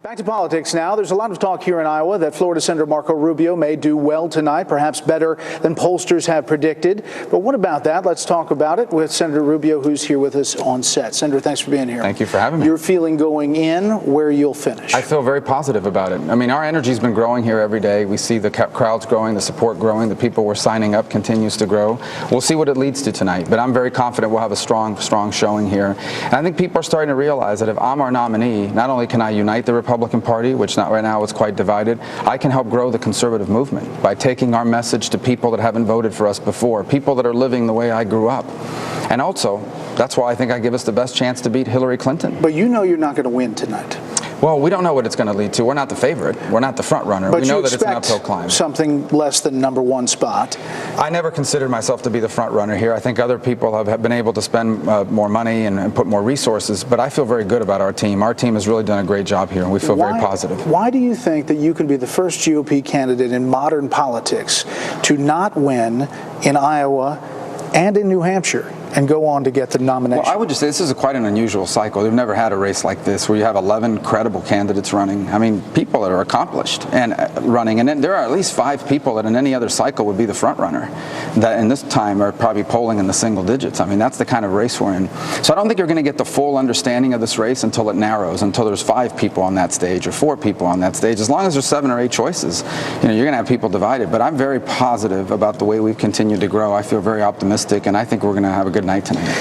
Back to politics now. There's a lot of talk here in Iowa that Florida Senator Marco Rubio may do well tonight, perhaps better than pollsters have predicted. But what about that? Let's talk about it with Senator Rubio, who's here with us on set. Senator, thanks for being here. Thank you for having me. Your feeling going in, where you'll finish? I feel very positive about it. I mean, our energy's been growing here every day. We see the crowds growing, the support growing, the people we're signing up continues to grow. We'll see what it leads to tonight, but I'm very confident we'll have a strong showing here. And I think people are starting to realize that if I'm our nominee, not only can I unite the Republican Party, which right now is quite divided, I can help grow the conservative movement by taking our message to people that haven't voted for us before, people that are living the way I grew up. And also, that's why I think I give us the best chance to beat Hillary Clinton. But you know you're not going to win tonight. Well, we don't know what it's going to lead to. We're not the favorite. We're not the front runner. But we know that it's an uphill climb. Something less than #1 spot. I never considered myself to be the front runner here. I think other people have been able to spend more money and put more resources, but I feel very good about our team. Our team has really done a great job here, and we feel very positive. Why do you think that you can be the first GOP candidate in modern politics to not win in Iowa and in New Hampshire and go on to get the nomination? Well, I would just say this is quite an unusual cycle. They've never had a race like this where you have 11 credible candidates running. I mean, people that are accomplished and running. And then there are at least 5 people that in any other cycle would be the front runner that in this time are probably polling in the single digits. I mean, that's the kind of race we're in. So I don't think you're going to get the full understanding of this race until it narrows, until there's 5 people on that stage or 4 people on that stage. As long as there's 7 or 8 choices, you're going to have people divided. But I'm very positive about the way we've continued to grow. I feel very optimistic, and I think we're going to have a good night tonight.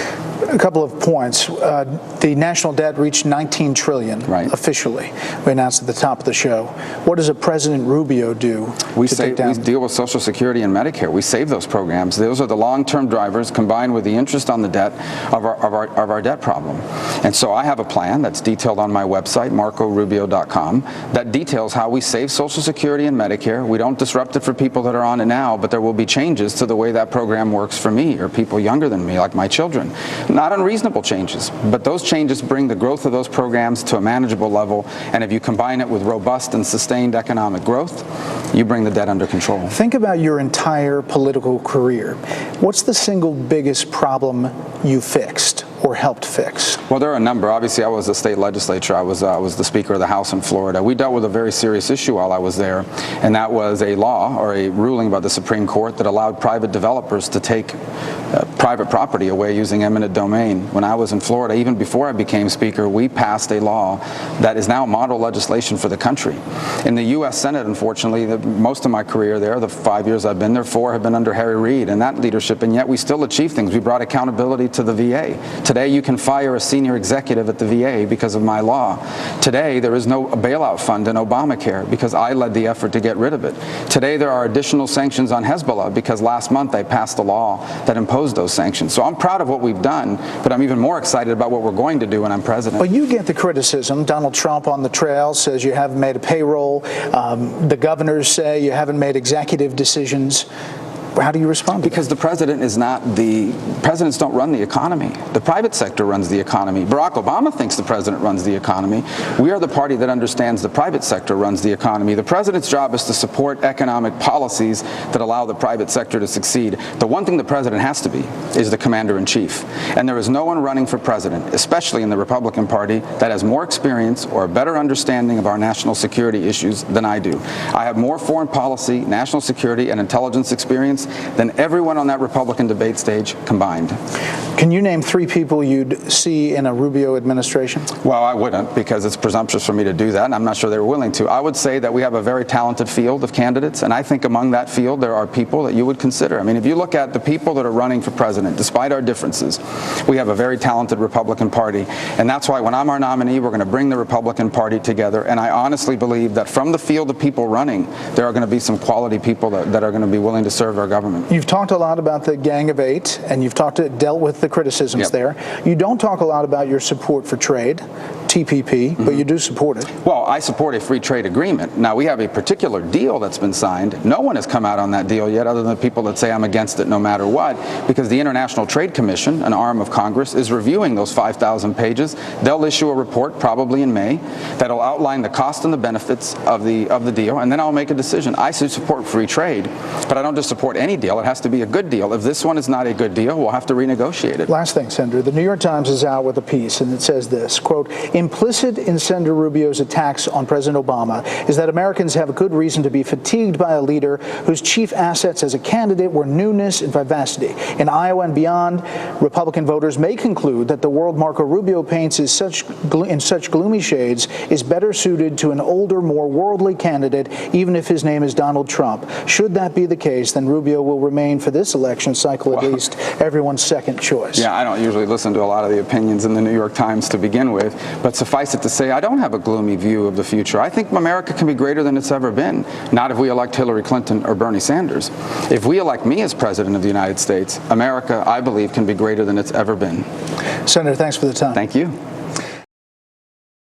A couple of points. The national debt reached $19 trillion officially. We announced at the top of the show. What does a President Rubio do We deal with Social Security and Medicare. We save those programs. Those are the long-term drivers combined with the interest on the debt of our debt problem. And so I have a plan that's detailed on my website, marcorubio.com, that details how we save Social Security and Medicare. We don't disrupt it for people that are on it now, but there will be changes to the way that program works for me or people younger than me, like my children. Not unreasonable changes, but those changes bring the growth of those programs to a manageable level, and if you combine it with robust and sustained economic growth, you bring the debt under control. Think about your entire political career. What's the single biggest problem you fixed or helped fix? Well, there are a number. Obviously, I was a state legislature. I was the Speaker of the House in Florida. We dealt with a very serious issue while I was there, and that was a law or a ruling by the Supreme Court that allowed private developers to take private property away using eminent domain. When I was in Florida, even before I became Speaker, we passed a law that is now model legislation for the country. In the U.S. Senate, unfortunately, most of my career there, the 5 years I've been there, 4 have been under Harry Reid and that leadership, and yet we still achieve things. We brought accountability to the VA. Today, you can fire a senior executive at the VA because of my law. Today, there is no bailout fund in Obamacare because I led the effort to get rid of it. Today, there are additional sanctions on Hezbollah because last month they passed a law that imposed those sanctions. So I'm proud of what we've done, but I'm even more excited about what we're going to do when I'm president. Well, you get the criticism. Donald Trump on the trail says you haven't made a payroll. The governors say you haven't made executive decisions. How do you respond to Because the president is not presidents don't run the economy. The private sector runs the economy. Barack Obama thinks the president runs the economy. We are the party that understands the private sector runs the economy. The president's job is to support economic policies that allow the private sector to succeed. The one thing the president has to be is the commander-in-chief. And there is no one running for president, especially in the Republican Party, that has more experience or a better understanding of our national security issues than I do. I have more foreign policy, national security, and intelligence experience than everyone on that Republican debate stage combined. Can you name 3 people you'd see in a Rubio administration? Well, I wouldn't, because it's presumptuous for me to do that, and I'm not sure they were willing to. I would say that we have a very talented field of candidates, and I think among that field there are people that you would consider. I mean, if you look at the people that are running for president, despite our differences, we have a very talented Republican Party, and that's why when I'm our nominee, we're going to bring the Republican Party together, and I honestly believe that from the field of people running, there are going to be some quality people that are going to be willing to serve our government. You've talked a lot about the Gang of 8, and you've dealt with the criticisms there. You don't talk a lot about your support for trade, TPP, but you do support it. Well, I support a free trade agreement. Now, we have a particular deal that's been signed. No one has come out on that deal yet, other than the people that say I'm against it no matter what, because the International Trade Commission, an arm of Congress, is reviewing those 5,000 pages. They'll issue a report probably in May that'll outline the cost and the benefits of the deal, and then I'll make a decision. I support free trade, but I don't just support any deal. It has to be a good deal. If this one is not a good deal, we'll have to renegotiate it. Last thing, Senator. The New York Times is out with a piece, and it says this, quote, implicit in Senator Rubio's attacks on President Obama is that Americans have a good reason to be fatigued by a leader whose chief assets as a candidate were newness and vivacity. In Iowa and beyond, Republican voters may conclude that the world Marco Rubio paints in such gloomy shades is better suited to an older, more worldly candidate, even if his name is Donald Trump. Should that be the case, then Rubio will remain for this election cycle at least everyone's second choice. Yeah, I don't usually listen to a lot of the opinions in the New York Times to begin with, but suffice it to say, I don't have a gloomy view of the future. I think America can be greater than it's ever been, not if we elect Hillary Clinton or Bernie Sanders. If we elect me as president of the United States, America, I believe, can be greater than it's ever been. Senator, thanks for the time. Thank you.